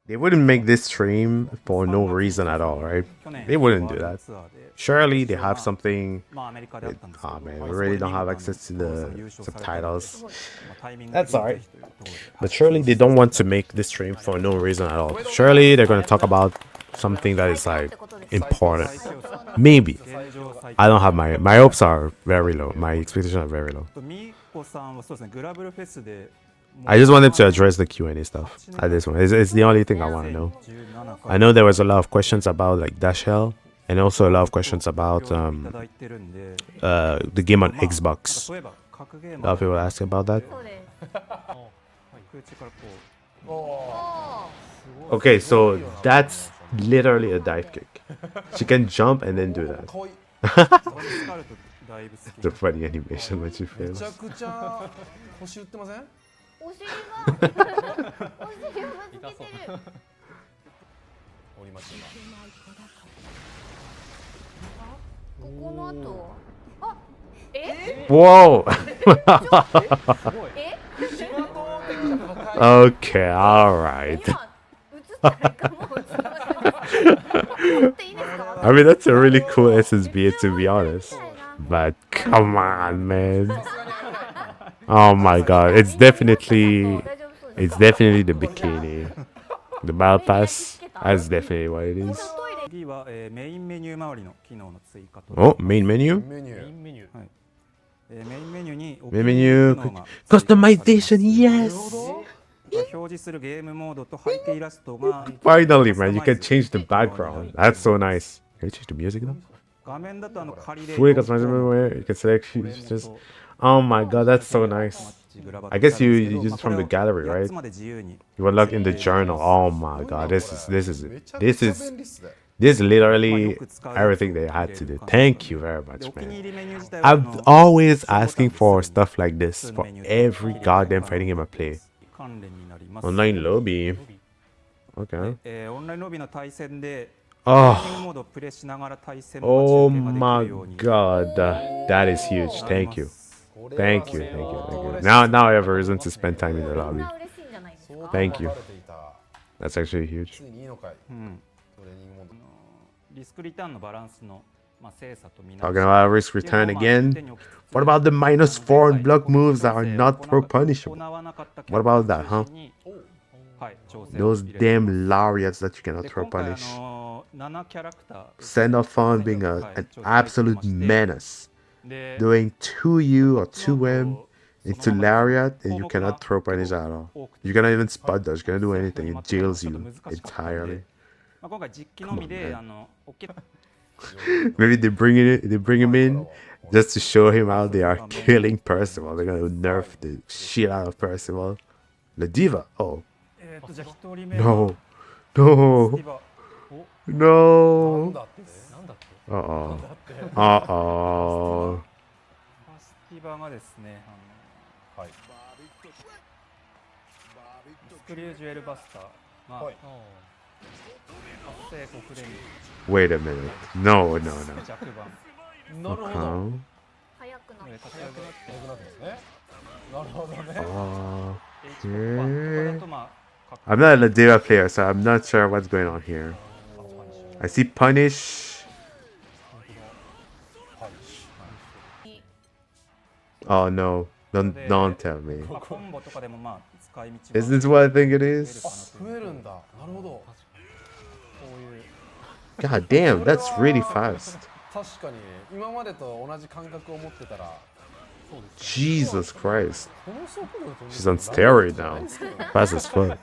They wouldn't make this stream for no reason at all, right? They wouldn't do that. Surely they have something. Oh man, we really don't have access to the subtitles. That's alright. But surely they don't want to make this stream for no reason at all. Surely they're going to talk about something that is like important. Maybe. I don't have my hopes are very low. My expectations are very low. I just wanted to address the Q&A stuff at this one. It's the only thing I want to know. I know there was a lot of questions about like Dash Hell, and also a lot of questions about the game on Xbox. A lot of people ask about that. Okay, so that's literally a dive kick. She can jump and then do that. The funny animation when she fails. Whoa! Okay, alright. I mean, that's a really cool SSB, to be honest. But come on, man. Oh my god, it's definitely the bikini. The battle pass, that's definitely what it is. Oh, main menu? Main menu. Customization, yes! Finally, man, you can change the background. That's so nice. Can you change the music though? Fully customizable, you can select features. Oh my god, that's so nice. I guess you use it from the gallery, right? You unlock in the journal. Oh my god, this is literally everything they had to do. Thank you very much, man. I'm always asking for stuff like this for every goddamn fighting game I play. Online lobby. Okay. Oh my god, that is huge. Thank you. Thank you. Now I have a reason to spend time in the lobby. Thank you. That's actually huge. Talking about risk return again. What about the -4 and block moves that are not throw punishable? What about that, huh? Those damn laureates that you cannot throw punish. Send off on being an absolute menace. Doing 2U or 2M into lariat and you cannot throw punish at all. You cannot even spot dodge, you cannot do anything. It jails you entirely. Come on, man. Maybe they bring him in just to show him how they are killing Percival. They're gonna nerf the shit out of Percival. La Diva. Oh. No. Uh-oh. Uh-oh. Wait a minute. No. Okay. I'm not a Ladera player, so I'm not sure what's going on here. I see punish. Oh no. Don't tell me. Is this what I think it is? God damn, that's really fast. Jesus Christ. She's on steroid now. Fast as fuck.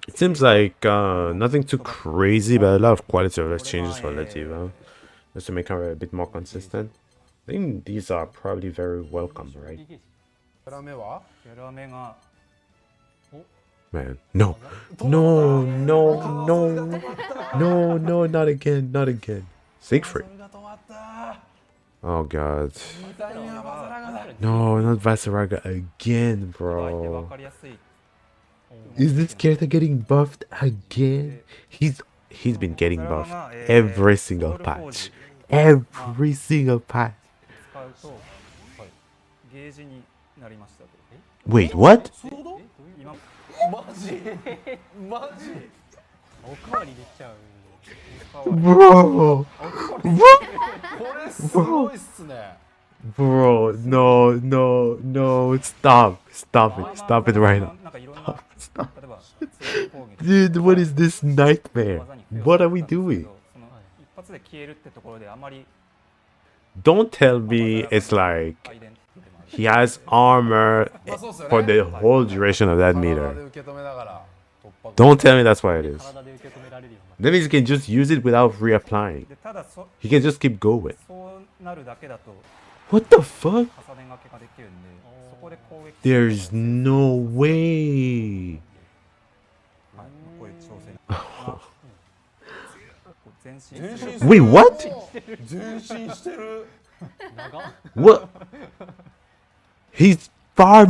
It seems like nothing too crazy, but a lot of quality of life changes for Latifa. Just to make her a bit more consistent. I think these are probably very welcome, right? Man, no, not again. Siegfried. Oh god. No, not Vaseraga again, bro. Is this character getting buffed again? He's been getting buffed every single patch. Wait, what? Bro, bro, no, no, no, stop it right now. Stop. Dude, what is this nightmare? What are we doing? Don't tell me it's like he has armor for the whole duration of that meter. Don't tell me that's why it is. That means he can just use it without reapplying. He can just keep going. What the fuck? There's no way. Wait, what? What? His far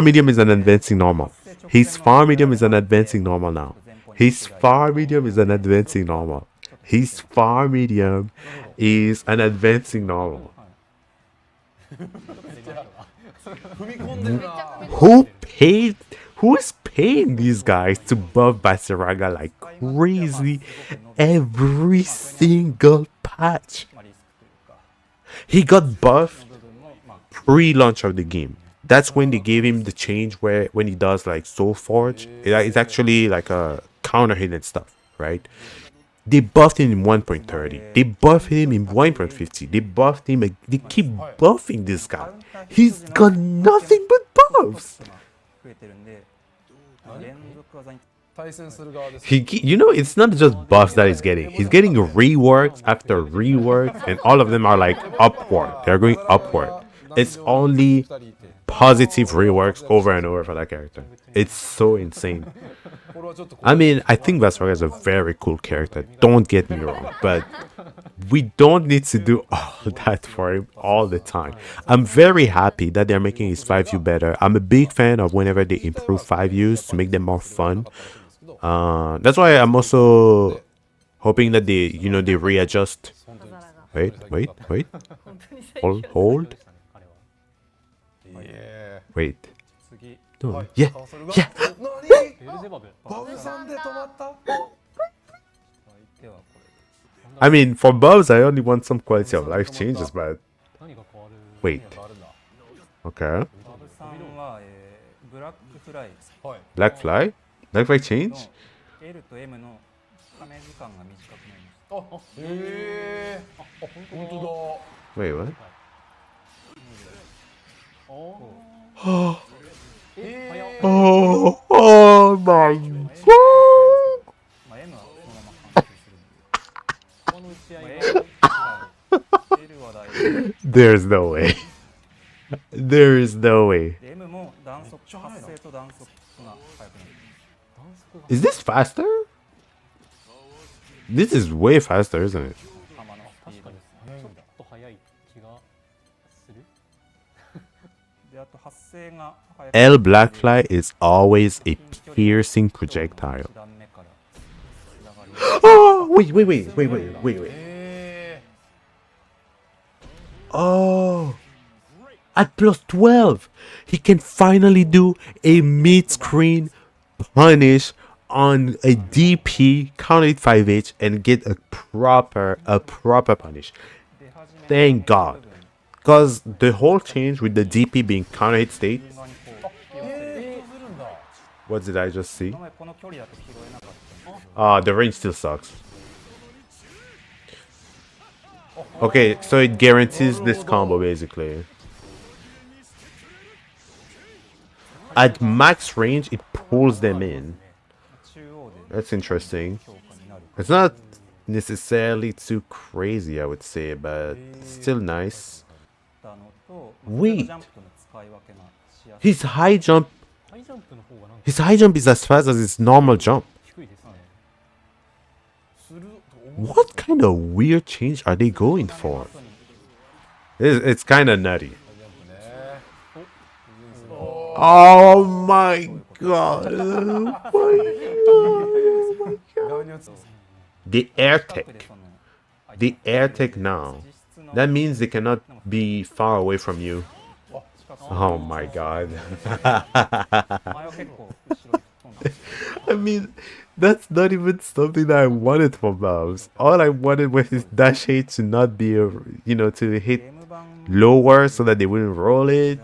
medium is an advancing normal. His far medium is an advancing normal now. His far medium is an advancing normal. His far medium is an advancing normal. Who is paying these guys to buff Vaseraga like crazy every single patch? He got buffed pre-launch of the game. That's when they gave him the change where when he does like Soul Forge, it's actually like a counter hit and stuff, right? They buffed him in 1.30. They buffed him in 1.50. They buffed him. They keep buffing this guy. He's got nothing but buffs. You know, it's not just buffs that he's getting. He's getting reworks after reworks, and all of them are like upward. They're going upward. It's only positive reworks over and over for that character. It's so insane. I mean, I think Vaseraga is a very cool character. Don't get me wrong, but we don't need to do all that for him all the time. I'm very happy that they're making his 5U better. I'm a big fan of whenever they improve 5Us to make them more fun. That's why I'm also hoping that they readjust. Wait. Hold. Wait. No. Yeah. I mean, for Bubs, I only want some quality of life changes, but wait. Okay. Black Fly? Black Fly change? Wait, what? Oh my god! There's no way. There is no way. Is this faster? This is way faster, isn't it? L Blackfly is always a piercing projectile. Oh, wait. Oh, at plus 12, he can finally do a mid-screen punish on a DP, count it 5H, and get a proper punish. Thank God. Because the whole change with the DP being counter hit state. What did I just see? The range still sucks. Okay, so it guarantees this combo basically. At max range, it pulls them in. That's interesting. It's not necessarily too crazy, I would say, but still nice. Wait, his high jump is as fast as his normal jump. What kind of weird change are they going for? It's kind of nutty. Oh my god. The air tech now. That means they cannot be far away from you. Oh my god. I mean, that's not even something that I wanted from Bubs. All I wanted was his dash hit to not be, to hit lower so that they wouldn't roll it.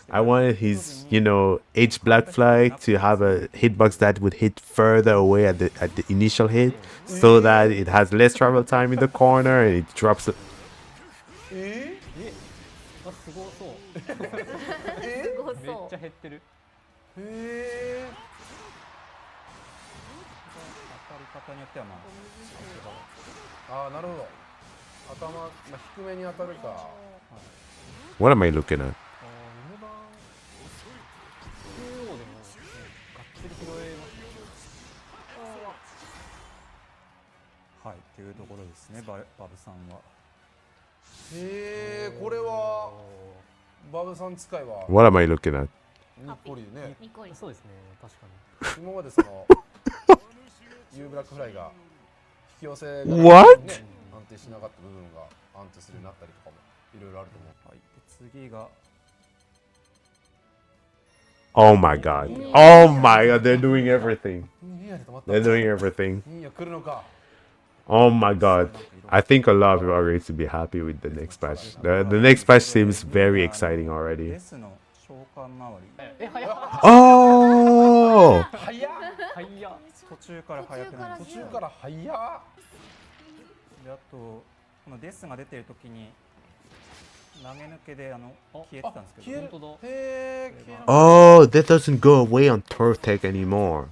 I wanted his, H Black Fly to have a hitbox that would hit further away at the initial hit so that it has less travel time in the corner and it drops it. What am I looking at? What am I looking at? What? Oh my god. Oh my god, they're doing everything. They're doing everything. Oh my god. I think a lot of people are going to be happy with the next patch. The next patch seems very exciting already. Oh! Oh, that doesn't go away on Turf Tech anymore.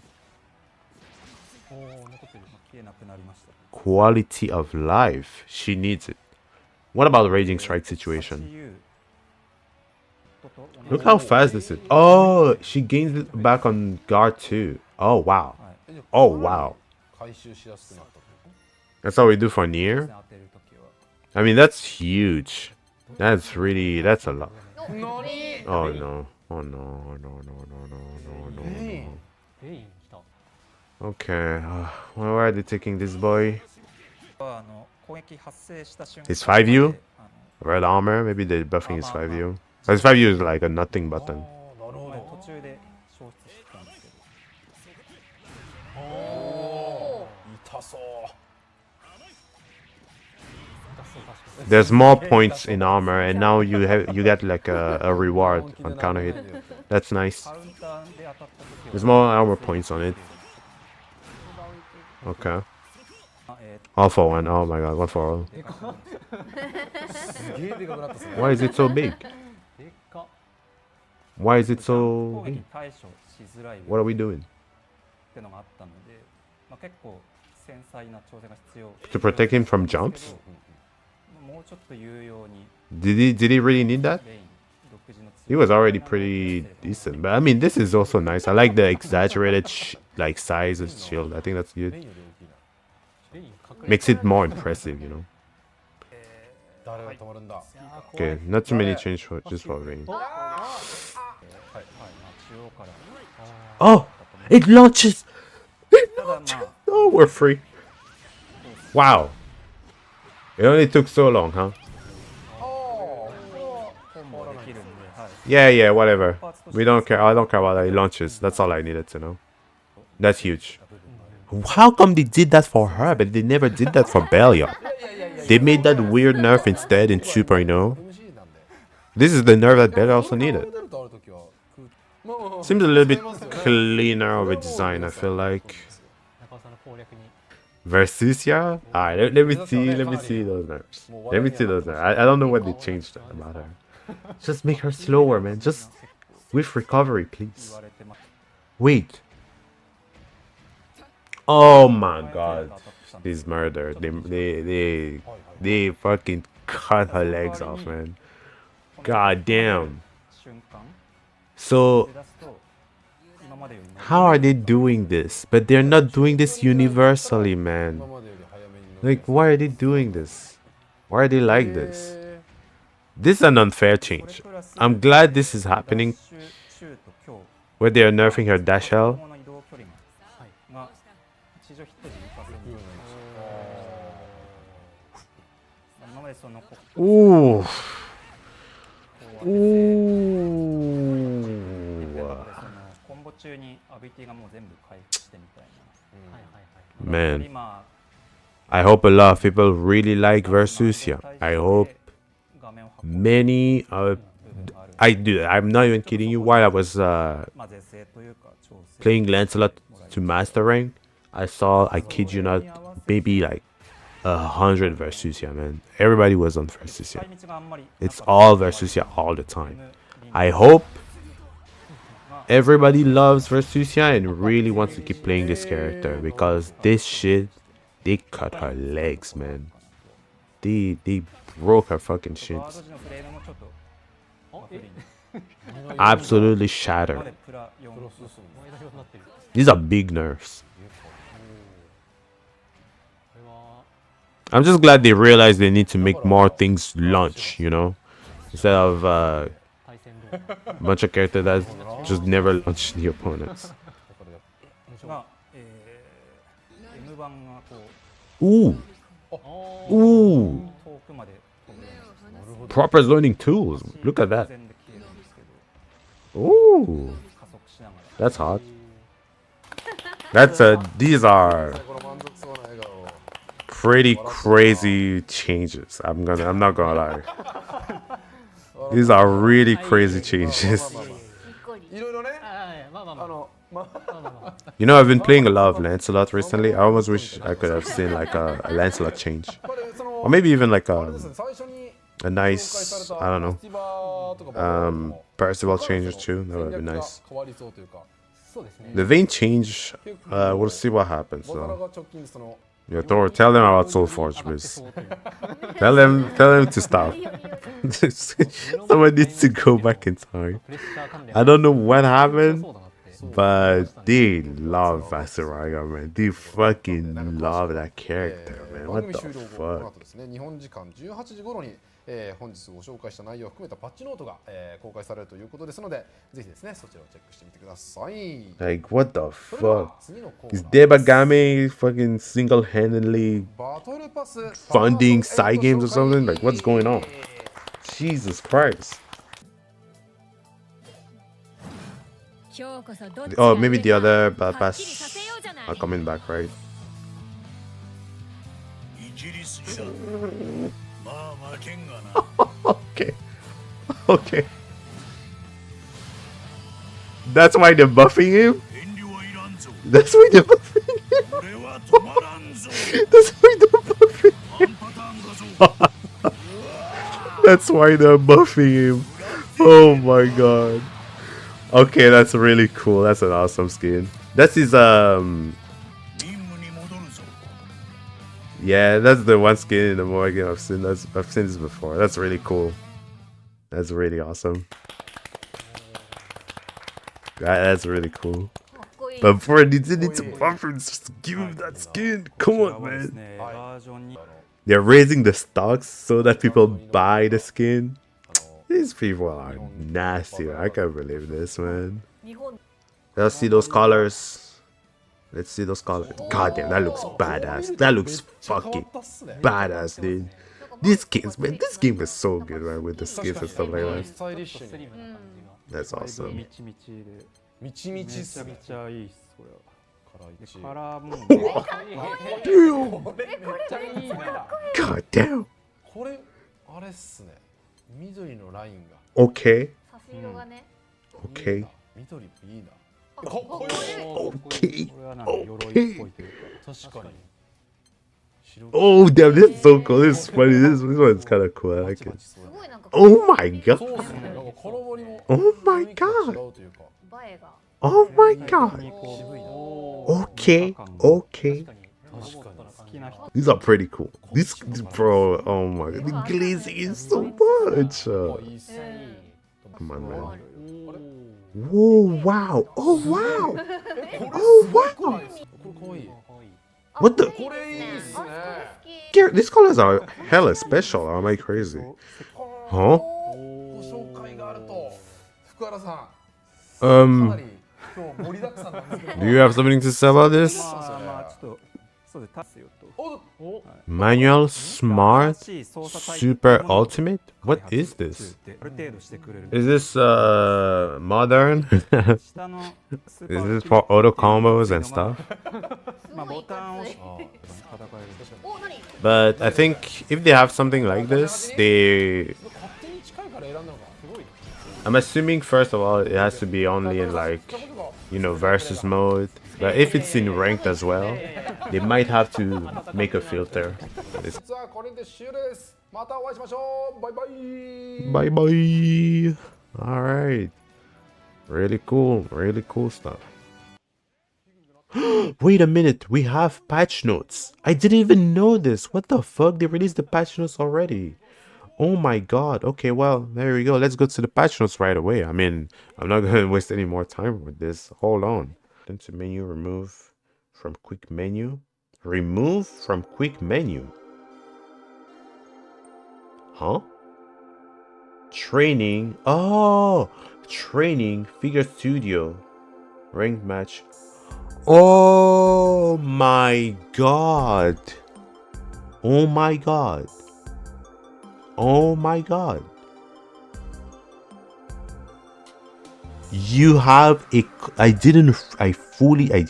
Quality of life. She needs it. What about the Raging Strike situation? Look how fast this is. Oh, she gains it back on guard too. Oh, wow. Oh, wow. That's all we do for Nier? I mean, that's huge. That's a lot. Oh no. Oh no. Oh no, no, no. Okay. Why are they taking this boy? His 5U? Red armor? Maybe they're buffing his 5U. His 5U is like a nothing button. There's more points in armor, and now you get like a reward on counter hit. That's nice. There's more armor points on it. Okay. All for one. Oh my god, one for all. Why is it so big? Why is it so big? What are we doing? To protect him from jumps? Did he really need that? He was already pretty decent, but I mean, this is also nice. I like the exaggerated like size of shield. I think that's good. Makes it more impressive, you know. Okay, not too many change for just for Vane. Oh, it launches. It launches. Oh, we're free. Wow. It only took so long, huh? Yeah, whatever. We don't care. I don't care about that. It launches. That's all I needed to know. That's huge. How come they did that for her, but they never did that for Galleon? They made that weird nerf instead in 2.0. This is the nerf that Galleon also needed. Seems a little bit cleaner of a design, I feel like. Versusia? Alright, let me see those nerfs. Let me see those nerfs. I don't know what they changed about her. Just make her slower, man. Just with recovery, please. Wait. Oh my god. He's murdered. They fucking cut her legs off, man. God damn. So how are they doing this? But they're not doing this universally, man. Like, why are they doing this? Why are they like this? This is an unfair change. I'm glad this is happening. Where they are nerfing her dash L. Ooh. Ooh. Man, I hope a lot of people really like Versusia. I hope many I'm not even kidding you. While I was playing Lancelot to Master Rank, I kid you not, maybe like 100 Versusia, man. Everybody was on Versusia. It's all Versusia all the time. I hope everybody loves Versusia and really wants to keep playing this character, because this shit, they cut her legs, man. They broke her fucking shits. Absolutely shattered. These are big nerfs. I'm just glad they realized they need to make more things launch, you know, instead of a bunch of characters that just never launch the opponents. Ooh. Ooh. Proper zoning tools. Look at that. Ooh. That's hot. These are pretty crazy changes. I'm not gonna lie. These are really crazy changes. You know, I've been playing a lot of Lancelot recently. I almost wish I could have seen like a Lancelot change, or maybe even like a nice, I don't know, Percival changes too. That would be nice. The Vane change, we'll see what happens though. Yeah, Thor, tell them about Soulforge, please. Tell them to stop. Someone needs to go back in time. I don't know what happened, but they love Vaseraga, man. They fucking love that character, man. What the fuck? 本日ご紹介した内容を含めたパッチノートが、公開されるということですので、ぜひですね、そちらをチェックしてみてください。Like, what the fuck? Is Debagame fucking single-handedly funding side games or something? Like, what's going on? Jesus Christ. Oh, maybe the other Bubs are coming back, right? Okay. Okay. That's why they're buffing him? That's why they're buffing him? That's why they're buffing him? That's why they're buffing him. Oh my god. Okay, that's really cool. That's an awesome skin. That's his yeah, that's the one skin in the mobile game I've seen this before. That's really cool. That's really awesome. That's really cool. But before it needs to buffer, just give him that skin. Come on, man. They're raising the stocks so that people buy the skin. These people are nasty. I can't believe this, man. Let's see those colors. Let's see those colors. God damn, that looks badass. That looks fucking badass, dude. These skins, man, this game is so good, man, with the skins and stuff like that. That's awesome. God damn. Okay. Okay. Okay. Okay. Oh damn, this is so cool. This is funny. This one's kind of cool. I like it. Oh my god. Oh my god. Oh my god. Okay. Okay. These are pretty cool. This bro, oh my god. The glazing is so much. Come on, man. Whoa, wow. Oh wow. Oh wow. What the? These colors are hella special. Or am I crazy? Huh? Do you have something to say about this? Manual Smart Super Ultimate? What is this? Is this modern? Is this for auto combos and stuff? But I think if they have something like this, I'm assuming first of all it has to be only in like, you know, versus mode. But if it's in ranked as well, they might have to make a filter. Bye bye. Alright. Really cool stuff. Wait a minute, we have patch notes. I didn't even know this. What the fuck? They released the patch notes already. Oh my god. Okay, well, there we go. Let's go to the patch notes right away. I mean, I'm not going to waste any more time with this. Hold on. Into menu, remove from quick menu. Remove from quick menu. Huh? Training. Oh, training. Figure studio. Ranked match. Oh my god. Oh my god. Oh my god. You have a... I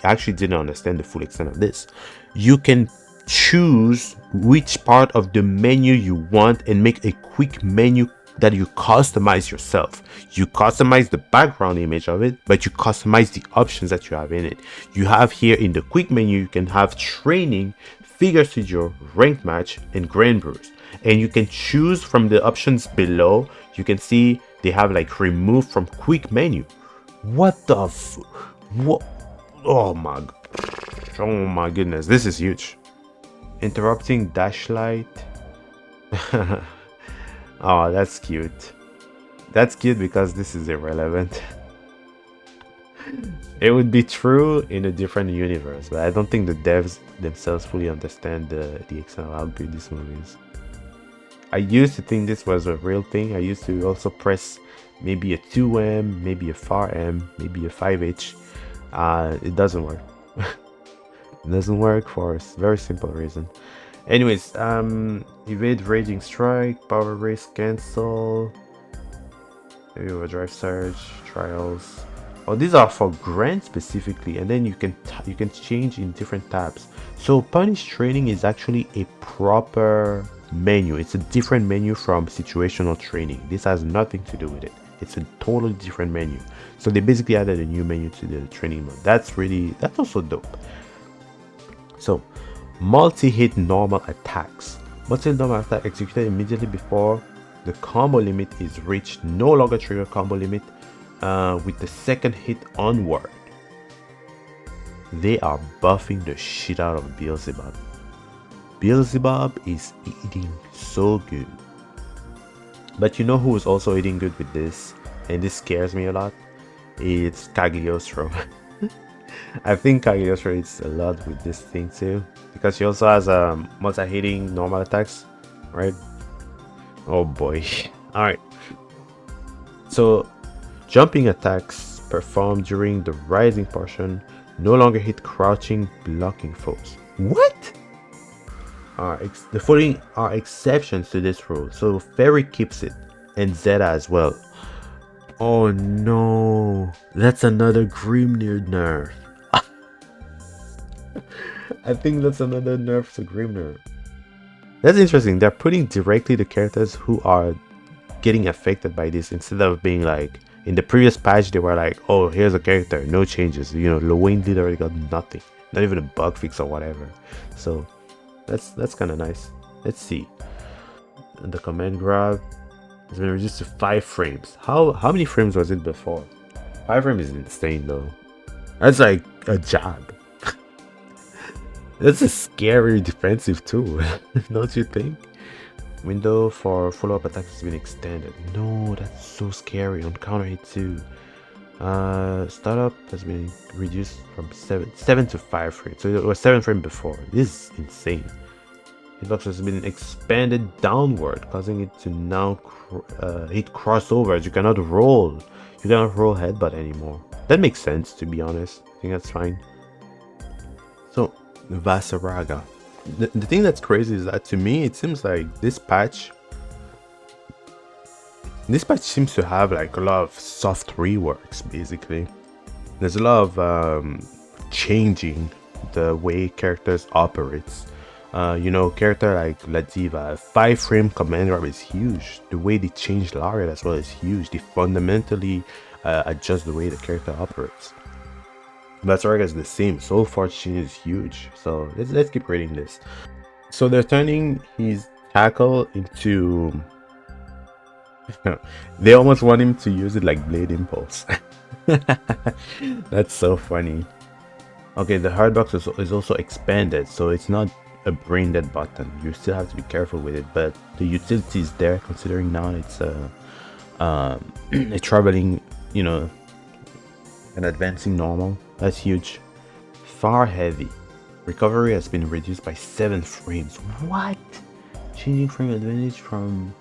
actually didn't understand the full extent of this. You can choose which part of the menu you want and make a quick menu that you customize yourself. You customize the background image of it, but you customize the options that you have in it. You have here in the quick menu, you can have training, figure studio, ranked match, and grand brews. And you can choose from the options below. You can see they have like remove from quick menu. What the what? Oh my goodness, this is huge. Interrupting dash light. Oh, that's cute. That's cute because this is irrelevant. It would be true in a different universe, but I don't think the devs themselves fully understand the extent of how good this movie is. I used to think this was a real thing. I used to also press maybe a 2M, maybe a 4M, maybe a 5H. It doesn't work. It doesn't work for a very simple reason. Anyways, evade raging strike, power race cancel, maybe overdrive surge, trials. Oh, these are for grant specifically, and then you can change in different tabs. So punish training is actually a proper menu. It's a different menu from situational training. This has nothing to do with it. It's a totally different menu. So they basically added a new menu to the training mode. That's also dope. So multi-hit normal attacks. Multi-hit normal attack executed immediately before the combo limit is reached. No longer trigger combo limit with the second hit onward. They are buffing the shit out of Beelzebub. Beelzebub is eating so good. But you know who is also eating good with this? And this scares me a lot. It's Cagliostro. I think Cagliostro eats a lot with this thing too. Because she also has multi-hitting normal attacks. Right? Oh boy. Alright. So, jumping attacks performed during the rising portion no longer hit crouching blocking foes. What? The following are exceptions to this rule. So Fairy keeps it, and Zeta as well. Oh no, that's another Grimnir nerf. I think that's another nerf to Grimnir. That's interesting. They're putting directly the characters who are getting affected by this instead of being like in the previous patch they were like, oh, here's a character, no changes. You know, Lowain literally got nothing, not even a bug fix or whatever. So that's kind of nice. Let's see. And the command grab has been reduced to 5 frames. How many frames was it before? 5 frames is insane though. That's like a jab. That's a scary defensive tool, don't you think? Window for follow-up attacks has been extended. No, that's so scary. On counter hit too. Startup has been reduced from 7 to 5 frames. So it was 7 frames before. This is insane. Hitbox has been expanded downward, causing it to now hit crossovers. You cannot roll. You cannot roll headbutt anymore. That makes sense, to be honest. I think that's fine. So, Vaseraga. the thing that's crazy is that to me it seems like this patch seems to have like a lot of soft reworks. Basically, there's a lot of changing the way characters operates. You know, character like La Diva, 5-frame command grab is huge. The way they change Lariat as well is huge. They fundamentally adjust the way the character operates. Vaseraga is the same. Soul Forge change is huge. So let's keep reading this. So they're turning his tackle into they almost want him to use it like Blade Impulse. That's so funny. Okay, the hard box is also expanded, so it's not a brain dead button. You still have to be careful with it, but the utility is there considering now it's a traveling, you know, and advancing normal. That's huge. Far heavy. Recovery has been reduced by 7 frames. What? Changing frame advantage from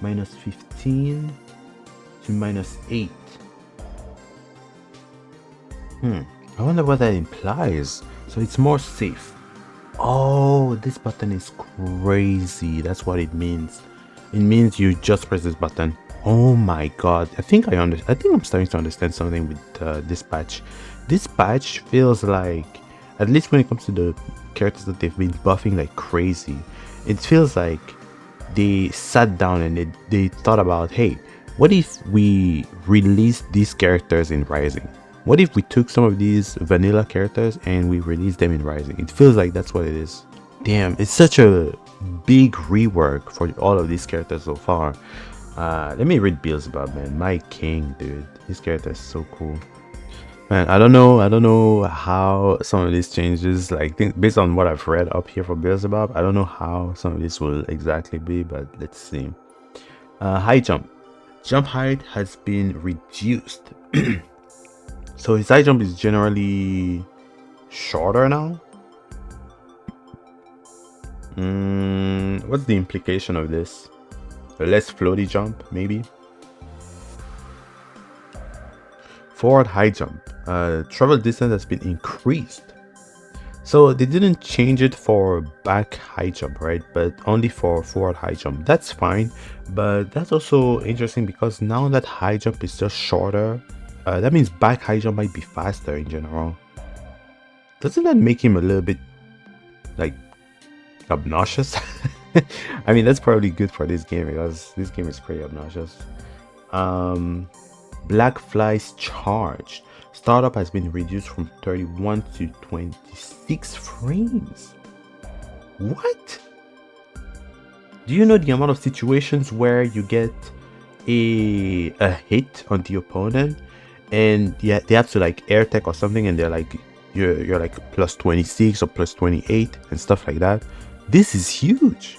-15 to -8. I wonder what that implies. So it's more safe. Oh, this button is crazy. That's what it means. It means you just press this button. Oh my god. I think I'm starting to understand something with this patch. This patch feels like, at least when it comes to the characters that they've been buffing like crazy, it feels like they sat down and they thought about, hey, what if we release these characters in Rising? What if we took some of these vanilla characters and we released them in Rising? It feels like that's what it is. Damn, it's such a big rework for all of these characters so far. Let me read Beelzebub, man. My king, dude. This character is so cool. Man, I don't know how some of these changes, like, based on what I've read up here for Beelzebub, I don't know how some of this will exactly be, but let's see. High jump. Jump height has been reduced. So his high jump is generally shorter now. What's the implication of this? A less floaty jump, maybe? Forward high jump. Travel distance has been increased. So they didn't change it for back high jump, right? But only for forward high jump. That's fine. But that's also interesting because now that high jump is just shorter, that means back high jump might be faster in general. Doesn't that make him a little bit like obnoxious? I mean, that's probably good for this game because this game is pretty obnoxious. Black Fly's charge. Startup has been reduced from 31 to 26 frames. What? Do you know the amount of situations where you get a hit on the opponent and yeah, they have to like air tech or something and they're like you're like plus 26 or plus 28 and stuff like that? This is huge.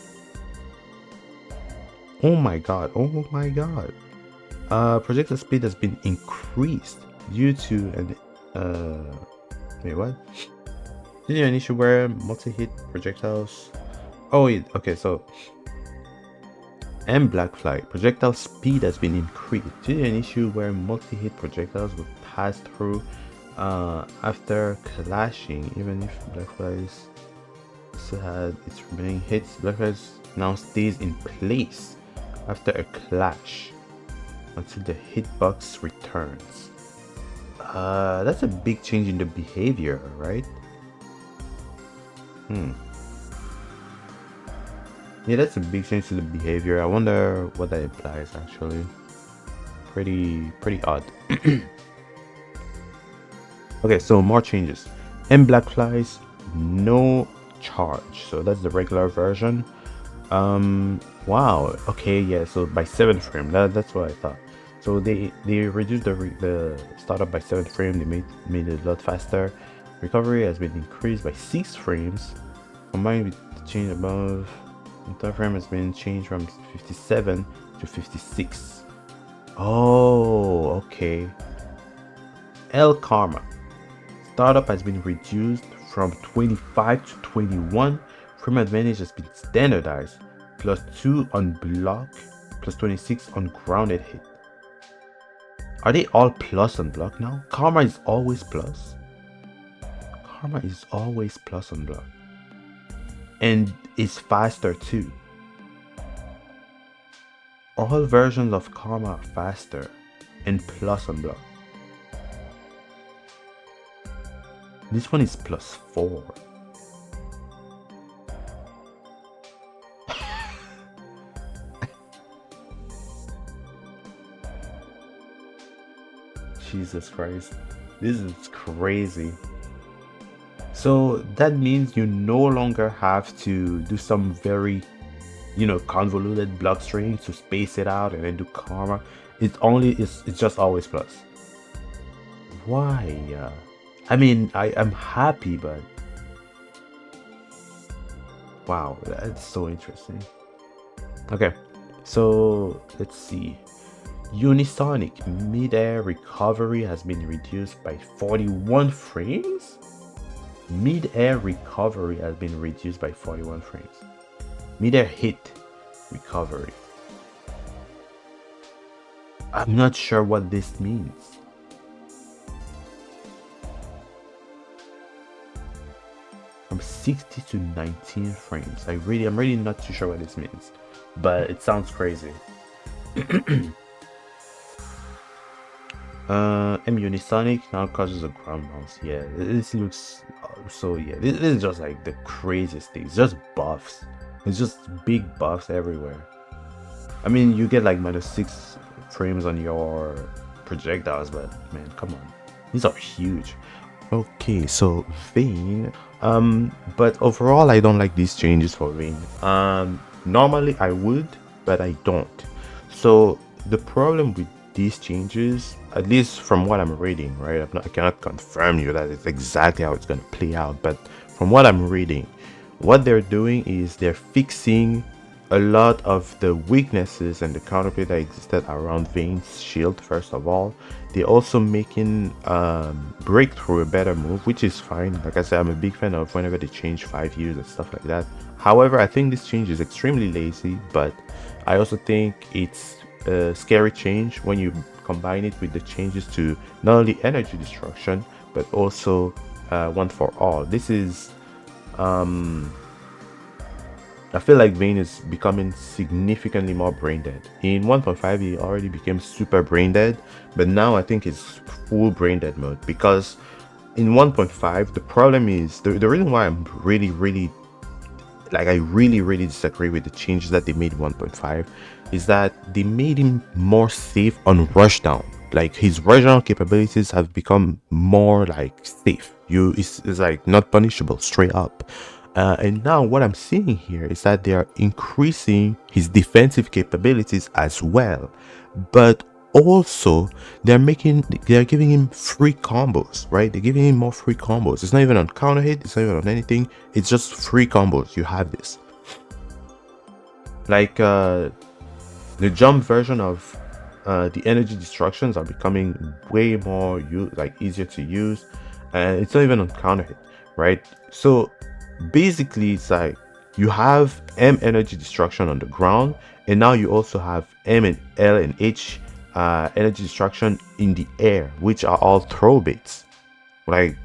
Oh my god, oh my god. Projectile speed has been increased due to an wait, what? Did you have an issue where multi-hit projectiles? Oh wait, okay, so and Blackfly, projectile speed has been increased due to an issue where multi-hit projectiles will pass through after clashing. Even if Blackfly still had its remaining hits, Blackfly now stays in place after a clash until the hitbox returns. That's a big change in the behavior, right? Yeah, that's a big change to the behavior. I wonder what that implies actually. Pretty odd. Okay, so more changes. M Black Flies, no charge. So that's the regular version. Wow. Okay, yeah. So by 7 frame. That's what I thought. So they reduced the startup by 7 frame. They made it a lot faster. Recovery has been increased by 6 frames. Combined with the change above, the time frame has been changed from 57 to 56. Oh, okay. L Karma. Startup has been reduced from 25 to 21. Frame advantage has been standardized. Plus 2 on block, plus 26 on grounded hit. Are they all plus on block now? Karma is always plus. Karma is always plus on block. and it's faster too. All versions of Karma are faster and plus on block. This one is +4. Jesus Christ, this is crazy. So that means you no longer have to do some very, convoluted block strings to space it out and then do Karma. It's just always plus. Why? I mean, I'm happy, but wow, that's so interesting. Okay, so let's see. Unisonic mid-air recovery has been reduced by 41 frames? Mid-air recovery has been reduced by 41 frames. Mid-air hit recovery. I'm not sure what this means. From 60 to 19 frames. I'm really not too sure what this means, but it sounds crazy. Unisonic now causes a ground bounce. Yeah, this looks so. Yeah, this is just like the craziest thing. It's just buffs. It's just big buffs everywhere. I mean, you get like -6 frames on your projectiles, but man, come on, these are huge. Okay, so Vane. But overall, I don't like these changes for Vane. Normally I would, but I don't. So the problem with these changes, at least from what I'm reading, right? I cannot confirm you that it's exactly how it's going to play out, but from what I'm reading, what they're doing is they're fixing a lot of the weaknesses and the counterplay that existed around Vane's shield. First of all, they're also making Breakthrough a better move, which is fine. Like I said, I'm a big fan of whenever they change 5 years and stuff like that. However, I think this change is extremely lazy, but I also think it's a scary change when you combine it with the changes to not only energy destruction but also one for all. This is I feel like Vane is becoming significantly more brain dead. In 1.5 he already became super brain dead, but now I think it's full brain dead mode, because in 1.5 the problem is the reason why I'm really disagree with the changes that they made in 1.5 is that they made him more safe on rushdown. Like his rushdown capabilities have become more like safe. It's like not punishable straight up. And now what I'm seeing here is that they are increasing his defensive capabilities as well, but also they're giving him free combos, right? They're giving him more free combos. It's not even on counter hit, it's not even on anything, it's just free combos. You have this, like the jump version of the energy destructions are becoming way more easier to use, and it's not even on counter hit, right? So basically it's like you have M energy destruction on the ground, and now you also have M and L and H energy destruction in the air, which are all throw baits. Like,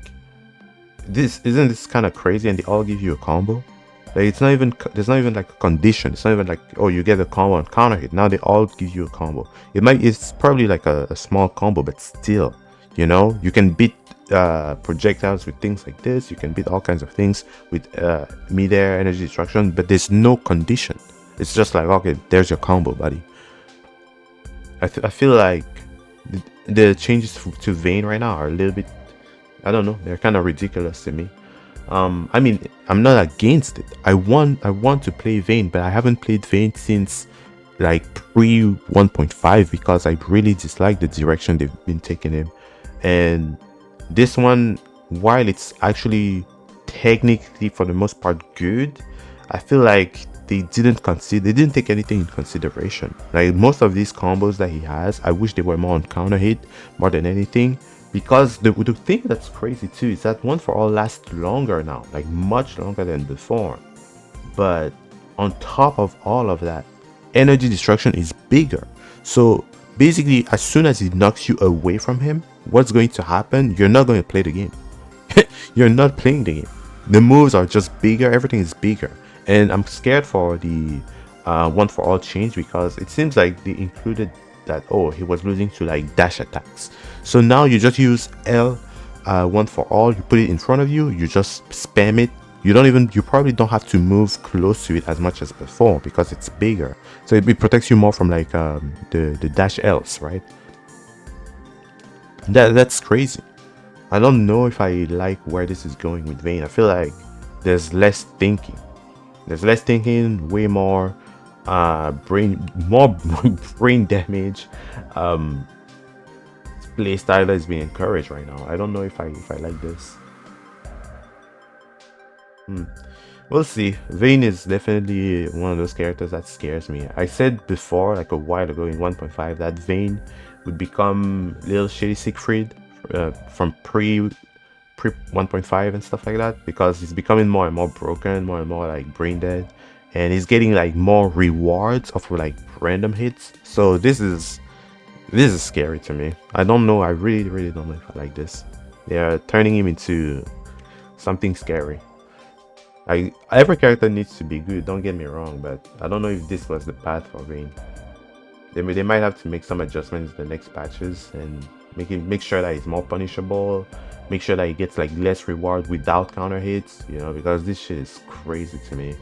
isn't this kind of crazy? And they all give you a combo. Like, it's not even, there's not even like a condition. It's not even like, oh, you get a combo on counter hit. Now they all give you a combo. It's probably like a small combo, but still, you can beat projectiles with things like this. You can beat all kinds of things with mid-air energy destruction, but there's no condition. It's just like, okay, there's your combo, buddy. I feel like the changes to Vane right now are a little bit, I don't know, they're kind of ridiculous to me. I mean, I'm not against it. I want to play Vane, but I haven't played Vane since like pre 1.5 because I really dislike the direction they've been taking him. And this one, while it's actually technically for the most part good, I feel like they didn't take anything in consideration. Like most of these combos that he has, I wish they were more on counter hit more than anything, because the thing that's crazy too is that one for all lasts longer now, like much longer than before. But on top of all of that, energy destruction is bigger. So basically, as soon as he knocks you away from him, what's going to happen? You're not going to play the game. You're not playing the game. The moves are just bigger. Everything is bigger. And I'm scared for the one for all change, because it seems like they included that, oh, he was losing to like dash attacks. So now you just use L one for all, you put it in front of you, you just spam it. You probably don't have to move close to it as much as before because it's bigger. So it protects you more from like the dash Ls, right? That's crazy. I don't know if I like where this is going with Vane. I feel like there's less thinking. Way more brain damage. Play style is being encouraged right now. I don't know if I like this. We'll see. Vane is definitely one of those characters that scares me. I said before, like a while ago in 1.5, that Vane would become little shitty Siegfried from pre 1.5 and stuff like that, because he's becoming more and more broken, more and more like brain dead, and he's getting like more rewards of like random hits. So this is scary to me. I don't know. I really don't know if I like this. They are turning him into something scary. Like, every character needs to be good, don't get me wrong, but I don't know if this was the path for Vane. They might have to make some adjustments in the next patches and make sure that it's more punishable, make sure that he gets like less reward without counter hits, you know, because this shit is crazy to me.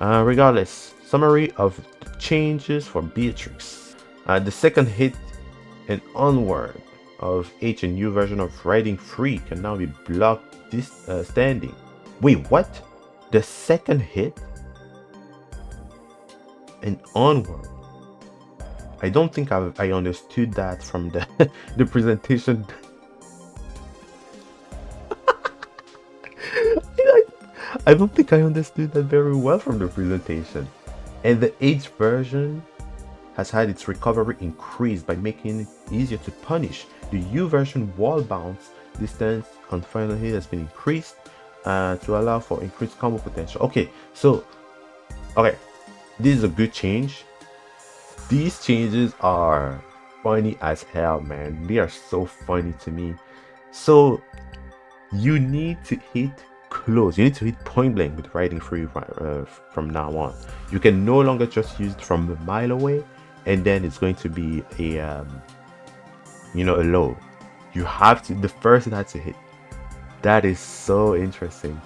Regardless, summary of the changes for Beatrix. The second hit and onward of H and U version of Riding Free can now be blocked standing. Wait, what? The second hit and onward. I don't think I understood that from the the presentation. I don't think I understood that very well from the presentation. And the H version has had its recovery increased by making it easier to punish. The U version wall bounce distance on final hit has been increased to allow for increased combo potential. Okay, this is a good change. These changes are funny as hell, man. They are so funny to me. So you need to hit close. You need to hit point blank with Riding Free from now on. You can no longer just use it from a mile away, and then it's going to be a a low. You have to, the first it has to hit. That is so interesting.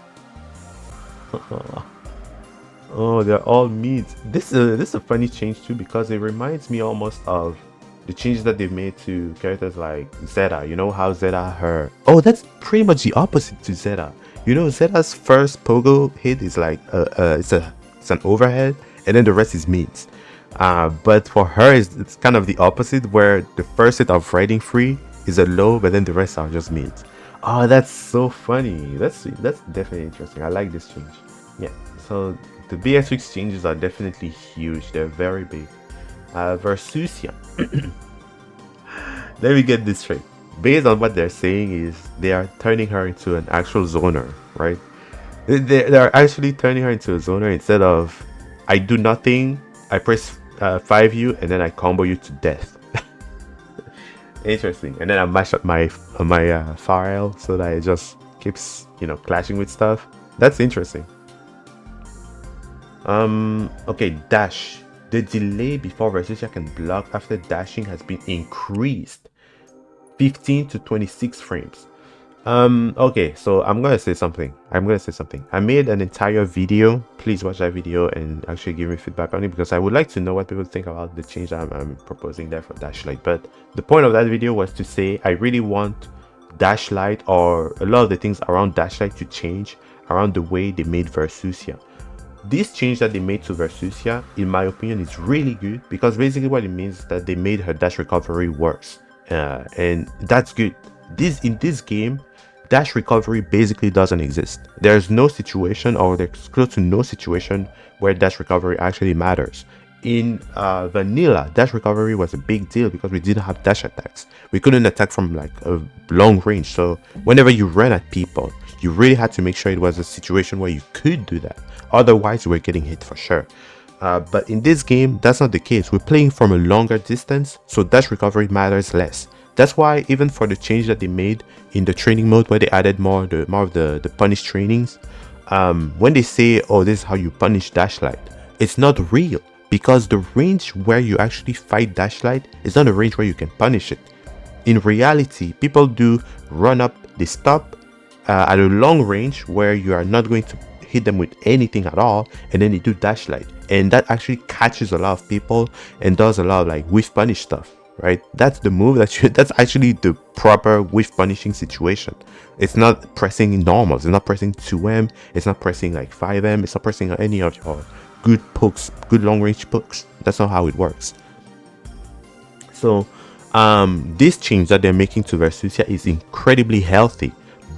Oh, they're all meats. This is a funny change too, because it reminds me almost of the changes that they've made to characters like Zeta. You know how Zeta that's pretty much the opposite to Zeta. You know, Zeta's first pogo hit is like it's an overhead, and then the rest is meats. But for her, it's kind of the opposite, where the first hit of Riding Free is a low, but then the rest are just meats. Oh, that's so funny. That's definitely interesting. I like this change. Yeah, so the Beatrix changes are definitely huge. They're very big. Versusia. Let me get this straight. Based on what they're saying is they are turning her into an actual zoner, right? They're actually turning her into a zoner instead of I do nothing, I press 5U and then I combo you to death. Interesting. And then I mash up my file so that it just keeps clashing with stuff. That's interesting. Okay, dash. The delay before Versusia can block after dashing has been increased 15 to 26 frames. Okay, so I'm gonna say something. I made an entire video. Please watch that video and actually give me feedback on it, because I would like to know what people think about the change that I'm proposing there for Dashlight. But the point of that video was to say I really want Dashlight, or a lot of the things around Dashlight, to change around the way they made Versusia. This change that they made to Versusia, in my opinion, is really good, because basically what it means is that they made her dash recovery worse, and that's good. In this game, dash recovery basically doesn't exist. There's no situation, or there's close to no situation, where dash recovery actually matters. In vanilla, dash recovery was a big deal because we didn't have dash attacks. We couldn't attack from like a long range, so whenever you ran at people, you really had to make sure it was a situation where you could do that. Otherwise, you were getting hit for sure. But in this game, that's not the case. We're playing from a longer distance, so dash recovery matters less. That's why even for the change that they made in the training mode, where they added more of the punish trainings, when they say, oh, this is how you punish Dashlight, it's not real, because the range where you actually fight Dashlight is not a range where you can punish it. In reality, people do run up, they stop at a long range where you are not going to hit them with anything at all, and then they do Dashlight, and that actually catches a lot of people and does a lot of like whiff punish stuff, right? That's the move that's actually the proper whiff punishing situation. It's not pressing normals, it's not pressing 2M, it's not pressing like 5M, it's not pressing any of your good pokes, good long range pokes. That's not how it works. So this change that they're making to Versusia is incredibly healthy,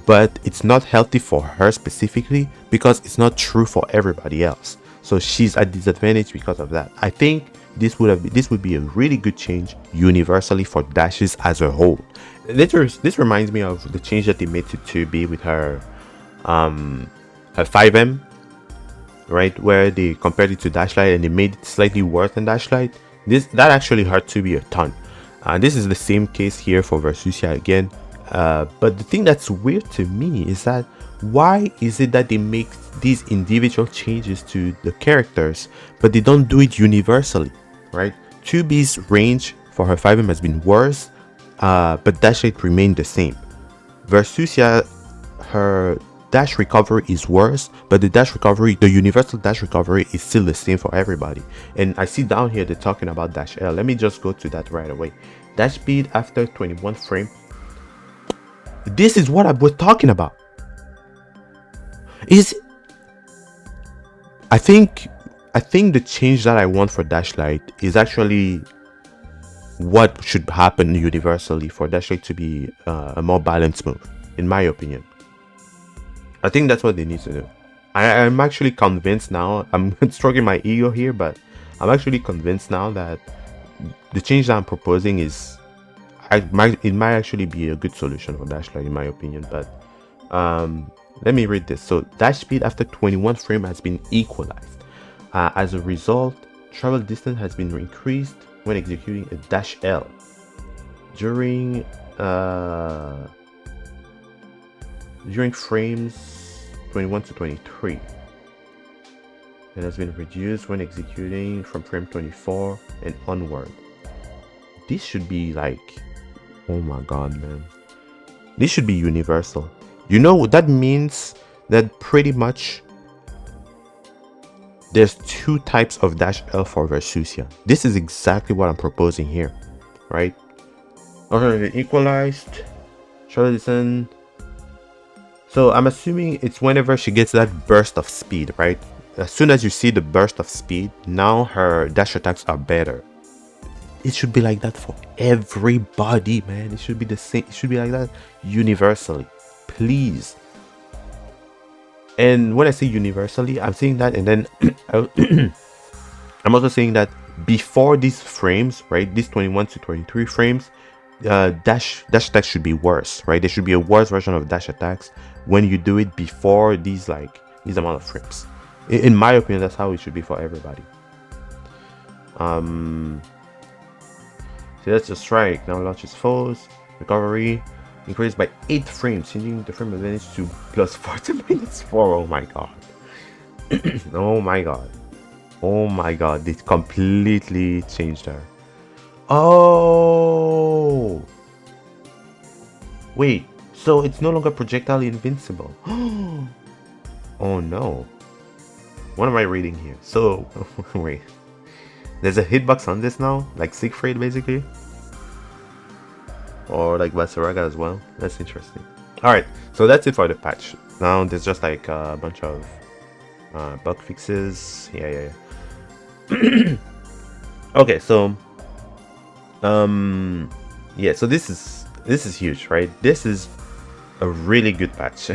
but it's not healthy for her specifically because it's not true for everybody else. So she's at disadvantage because of that. I think this would be a really good change universally for dashes as a whole. This reminds me of the change that they made to 2B with her 5M, right, where they compared it to Dashlight and they made it slightly worse than Dashlight. That actually hurt 2B a ton. This is the same case here for Versusia again. But the thing that's weird to me is that why is it that they make these individual changes to the characters, but they don't do it universally, right? 2B's range for her 5M has been worse, but Dashlight remained the same. Versusia, her dash recovery is worse, but the universal dash recovery is still the same for everybody. And I see down here they're talking about dash L. Let me just go to that right away. Dash speed after 21 frame. This is what I was talking about. I think the change that I want for Dashlight is actually what should happen universally for Dashlight to be a more balanced move, in my opinion. I think that's what they need to do. I'm actually convinced now. I'm stroking my ego here, but I'm actually convinced now that the change that I'm proposing is it might actually be a good solution for Dashlight, in my opinion. But let me read this. So dash speed after 21 frame has been equalized. As a result, travel distance has been increased when executing a dash L during frames 21 to 23. It has been reduced when executing from frame 24 and onward. This should be like, oh my god, man, this should be universal. You know, that means that pretty much there's two types of dash L for Versusia. This is exactly what I'm proposing here, right? Okay, equalized travel distance. So I'm assuming it's whenever she gets that burst of speed, right? As soon as you see the burst of speed, now her dash attacks are better. It should be like that for everybody, man. It should be the same. It should be like that universally, please. And when I say universally, I'm saying that, and then I'm also saying that before these frames, right, these 21 to 23 frames, dash attacks should be worse, right? There should be a worse version of dash attacks when you do it before these amount of frames. In my opinion, that's how it should be for everybody. So that's a strike. Now launches foes. Recovery increased by 8 frames, changing the frame advantage to +4 to -4. Oh my god. Oh my god. Oh my god. It completely changed her. Oh. Wait. So it's no longer projectile invincible. Oh no. What am I reading here? So wait. There's a hitbox on this now, like Siegfried basically, or like Vaseraga as well. That's interesting. All right, so that's it for the patch. Now there's just like a bunch of bug fixes. Yeah. Okay, so yeah, so this is huge, right? This is a really good patch.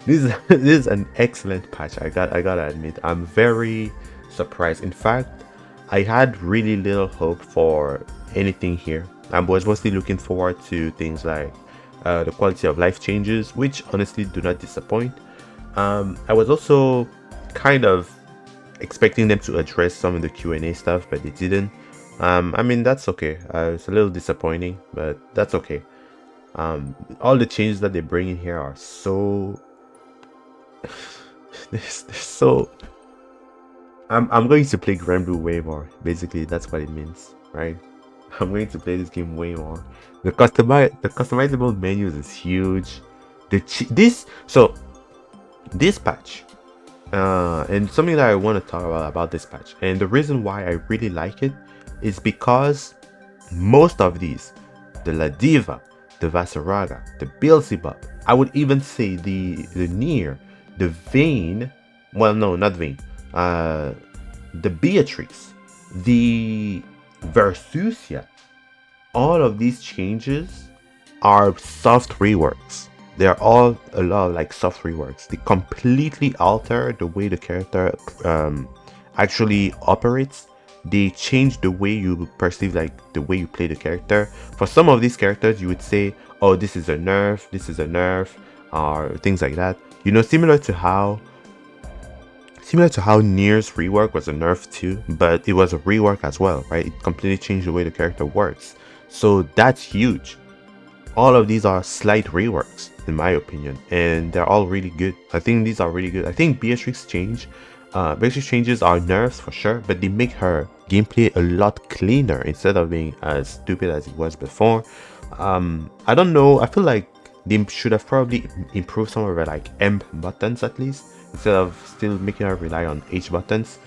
this is an excellent patch. I gotta admit, I'm very surprised. In fact, I had really little hope for anything here. I was mostly looking forward to things like the quality of life changes, which honestly do not disappoint. I was also kind of expecting them to address some of the Q&A stuff, but they didn't. I mean, that's okay. It's a little disappointing, but that's okay. All the changes that they bring in here are so So I'm going to play Granblue way more. Basically, that's what it means, right? I'm going to play this game way more. The customizable menus is huge. This patch, and something that I want to talk about this patch, and the reason why I really like it is because most of these, the La Diva, the Vaseraga, the Beelzebub, I would even say the Near, the Vane, well, no, not Vane, the Beatrix, the Versusia, all of these changes are soft reworks. They're all a lot of like soft reworks. They completely alter the way the character actually operates. They change the way you perceive, like the way you play the character. For some of these characters, you would say, "Oh, this is a nerf, or things like that." You know, similar to how Nier's rework was a nerf too, but it was a rework as well, right? It completely changed the way the character works. So that's huge. All of these are slight reworks, in my opinion, and they're all really good. I think these are really good. I think Beatrix changes are nerfs for sure, but they make her gameplay a lot cleaner instead of being as stupid as it was before. I don't know. I feel like they should have probably improved some of her like M buttons at least, instead of still making her rely on H buttons.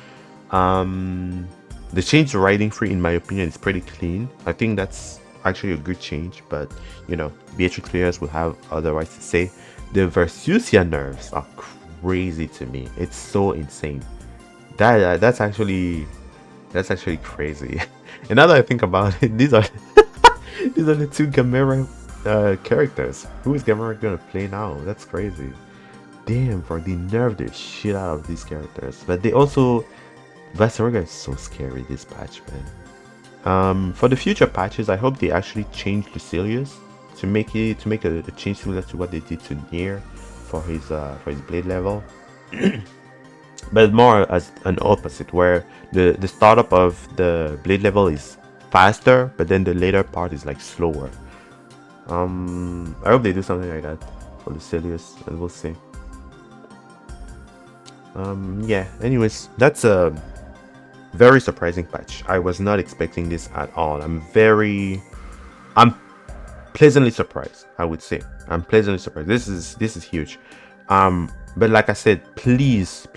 The change to riding free, in my opinion, is pretty clean. I think that's actually a good change, but you know, Beatrix players will have otherwise to say. The Versusia nerfs are crazy to me. It's so insane. That's actually crazy. And now that I think about it, these are these are the two Gamera characters. Who is Gamera gonna play now? That's crazy. Damn, for they nerfed the shit out of these characters. But they also, Vaseraga is so scary this patch, man. For the future patches, I hope they actually change Lucilius to make a change similar to what they did to Nier for his blade level. But more as an opposite, where the startup of the blade level is faster, but then the later part is like slower. I hope they do something like that for Lucilius, and we'll see. Yeah, anyways, that's a very surprising patch. I was not expecting this at all. I'm pleasantly surprised, I would say. I'm pleasantly surprised. This is huge. But like I said, please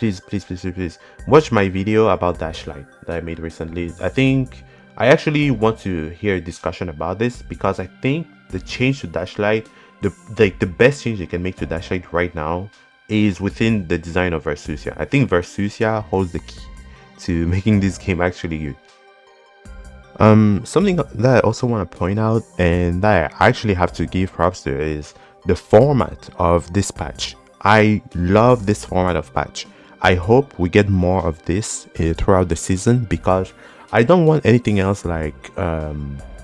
watch my video about Dashlight that I made recently. I think I actually want to hear a discussion about this, because I think the change to Dashlight, the best change they can make to Dashlight right now is within the design of Versusia. I think Versusia holds the key to making this game actually good. Something that I also want to point out, and that I actually have to give props to, is the format of this patch. I love this format of patch. I hope we get more of this throughout the season, because I don't want anything else like 1.5.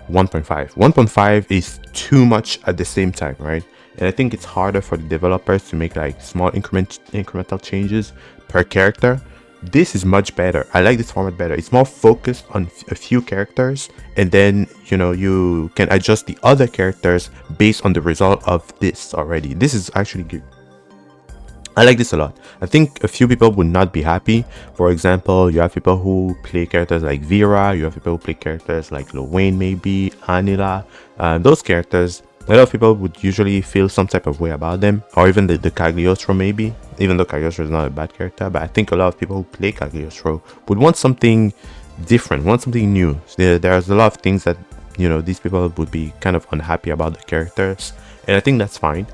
1.5 is too much at the same time, right? And I think it's harder for the developers to make like small incremental changes per character. This is much better. I like this format better. It's more focused on a few characters, and then you know, you can adjust the other characters based on the result of this already. This is actually good. I like this a lot. I think a few people would not be happy. For example, you have people who play characters like Vera, you have people who play characters like Wayne, maybe Anila. Those characters, a lot of people would usually feel some type of way about them, or even the Cagliostro maybe, even though Cagliostro is not a bad character. But I think a lot of people who play Cagliostro would want something different, want something new. There's a lot of things that, you know, these people would be kind of unhappy about the characters, and I think that's fine.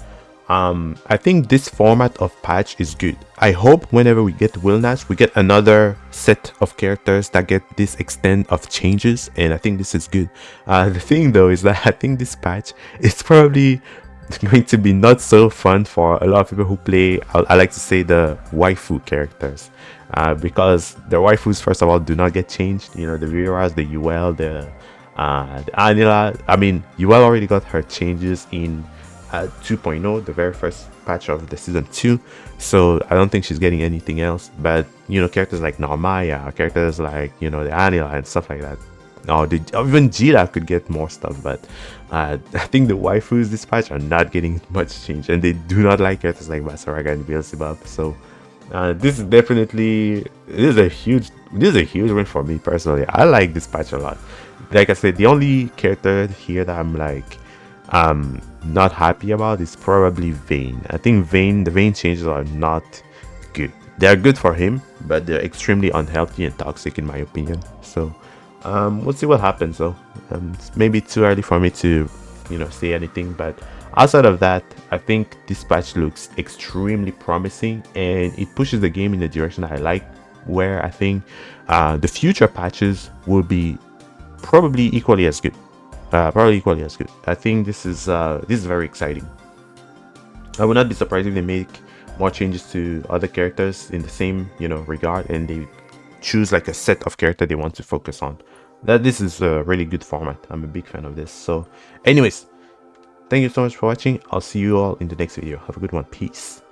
I think this format of patch is good. I hope whenever we get Wilnas, we get another set of characters that get this extent of changes, and I think this is good. The thing though is that I think this patch is probably going to be not so fun for a lot of people who play, I like to say, the waifu characters, because the waifus, first of all, do not get changed. You know, the Viras, the UL, the Anila. I mean, UL already got her changes in 2.0, the very first patch of the season 2, so I don't think she's getting anything else. But you know, characters like Normaya, characters like, you know, the Anila and stuff like that, or even Jira could get more stuff. But I think the waifus this patch are not getting much change, and they do not like characters like Vaseraga and Beelzebub. So This is definitely this is a huge win for me personally. I like this patch a lot. Like I said, the only character here that I'm like not happy about is probably Vane. I think the Vane changes are not good. They are good for him, but they're extremely unhealthy and toxic in my opinion. So we'll see what happens though. It's maybe too early for me to say anything, but outside of that, I think this patch looks extremely promising and it pushes the game in the direction I like, where I think the future patches will be probably equally as good. I think this is very exciting. I would not be surprised if they make more changes to other characters in the same regard, and they choose like a set of character they want to focus on. This is a really good format. I'm a big fan of this. So anyways, thank you so much for watching. I'll see you all in the next video. Have a good one. Peace.